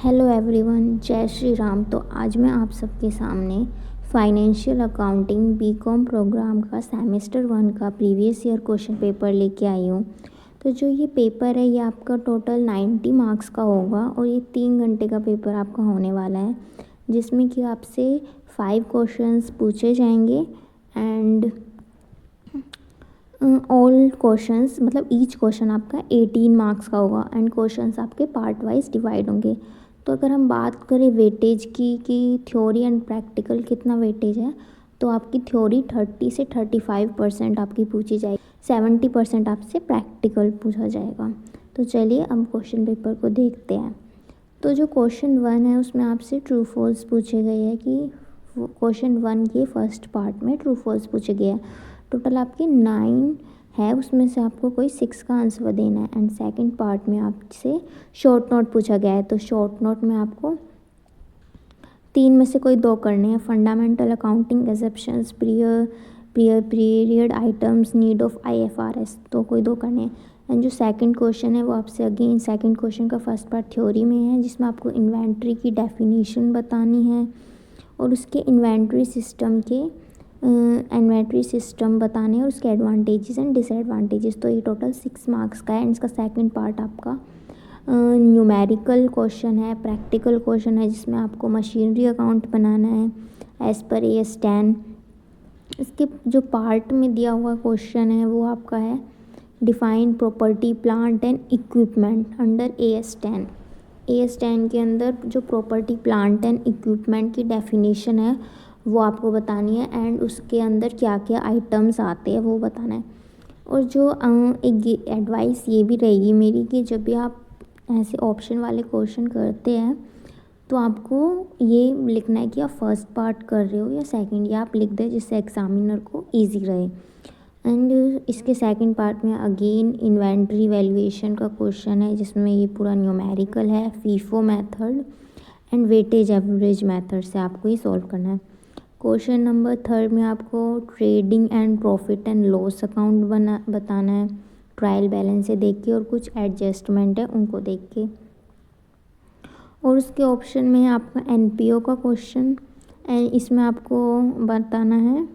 Hello everyone, जय श्री राम। तो आज मैं आप सबके सामने फाइनेंशियल अकाउंटिंग बीकॉम प्रोग्राम का सेमेस्टर 1 का प्रीवियस ईयर क्वेश्चन पेपर लेके आई हूँ। तो जो ये पेपर है ये आपका टोटल 90 मार्क्स का होगा और ये 3 घंटे का पेपर आपका होने वाला है, जिसमें कि आपसे 5 क्वेश्चंस पूछे जाएंगे एंड ऑल क्वेश्चंस मतलब ईच क्वेश्चन आपका 18 मार्क्स का होगा एंड क्वेश्चंस आपके पार्ट वाइज डिवाइड होंगे। तो अगर हम बात करें वेटेज की कि थ्योरी एंड प्रैक्टिकल कितना वेटेज है, तो आपकी थ्योरी 30 से 35% आपकी पूछी जाएगी, 70% आपसे प्रैक्टिकल पूछा जाएगा। तो चलिए अब क्वेश्चन पेपर को देखते हैं। तो जो क्वेश्चन 1 है उसमें आपसे ट्रू फॉल्स पूछे गए हैं कि क्वेश्चन 1 के फर्स्ट पार्ट में ट्रू फॉल्स पूछे गए हैं। टोटल आपके 9 है, उसमें से आपको कोई 6 का आंसर देना है एंड सेकंड पार्ट में आपसे शॉर्ट नोट पूछा गया है। तो शॉर्ट नोट में आपको 3 में से कोई 2 करने हैं। Fundamental accounting exceptions, period items, need of IFRS, तो कोई 2 करने हैं। एंड जो सेकंड क्वेश्चन है वो आपसे अगेन सेकंड क्वेश्चन का फर्स्ट पार्ट थ्योरी में है, जिसमें आपको इन्वेंट्री की डेफिनेशन बतानी है और उसके इन्वेंट्री सिस्टम बताने और उसके एडवांटेजेस एंड डिसएडवांटेजेस। तो ये टोटल 6 मार्क्स का है एंड इसका सेकंड पार्ट आपका न्यूमेरिकल क्वेश्चन है, प्रैक्टिकल क्वेश्चन है, जिसमें आपको मशीनरी अकाउंट बनाना है एज़ पर AS 10। इसके जो पार्ट में दिया हुआ क्वेश्चन है वो आपका है define property plant and equipment under AS 10। AS 10 के अंदर जो प्रॉपर्टी प्लांट एंड इक्विपमेंट की डेफिनेशन है वो आपको बतानी है एंड उसके अंदर क्या क्या आइटम्स आते हैं वो बताना है। और जो एक एडवाइस ये भी रहेगी मेरी कि जब भी आप ऐसे ऑप्शन वाले क्वेश्चन करते हैं तो आपको ये लिखना है कि आप फर्स्ट पार्ट कर रहे हो या सेकंड, या आप लिख दें जिससे एग्जामिनर को इजी रहे। एंड इसके सेकंड पार्ट में अगेन इन्वेंट्री वैल्यूएशन का क्वेश्चन है, जिसमें ये पूरा न्यूमेरिकल है, FIFO method and weightage average method से आपको ये सॉल्व करना है। क्वेश्चन नंबर 3 में आपको trading and profit and loss account बताना है, ट्रायल बैलेंस से देख के और कुछ एडजस्टमेंट है उनको देख के। और उसके ऑप्शन में आपका NPO का क्वेश्चन एंड इसमें आपको बताना है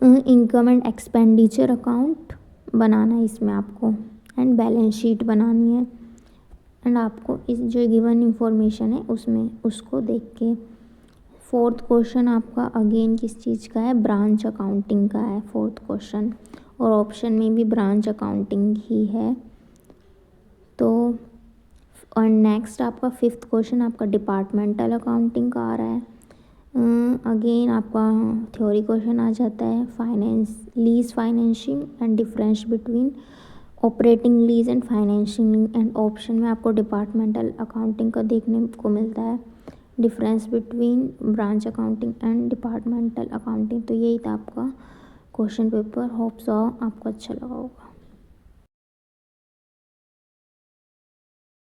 इनकम एंड एक्सपेंडिचर अकाउंट बनाना है इसमें आपको एंड बैलेंस शीट बनानी है एंड आपको इस जो गिवन इंफॉर्मेशन है उसमें उसको देख के। फोर्थ क्वेश्चन आपका अगेन किस चीज़ का है, ब्रांच अकाउंटिंग का है फोर्थ क्वेश्चन, और ऑप्शन में भी ब्रांच अकाउंटिंग ही है। तो और नेक्स्ट आपका फिफ्थ क्वेश्चन आपका डिपार्टमेंटल अकाउंटिंग का आ रहा है। अगेन आपका थ्योरी क्वेश्चन आ जाता है lease financing and difference between operating lease and financing and option में आपको डिपार्टमेंटल अकाउंटिंग का देखने को मिलता है, difference between branch accounting and departmental accounting. तो यही था आपका क्वेश्चन पेपर। होप सो आपको अच्छा लगा होगा।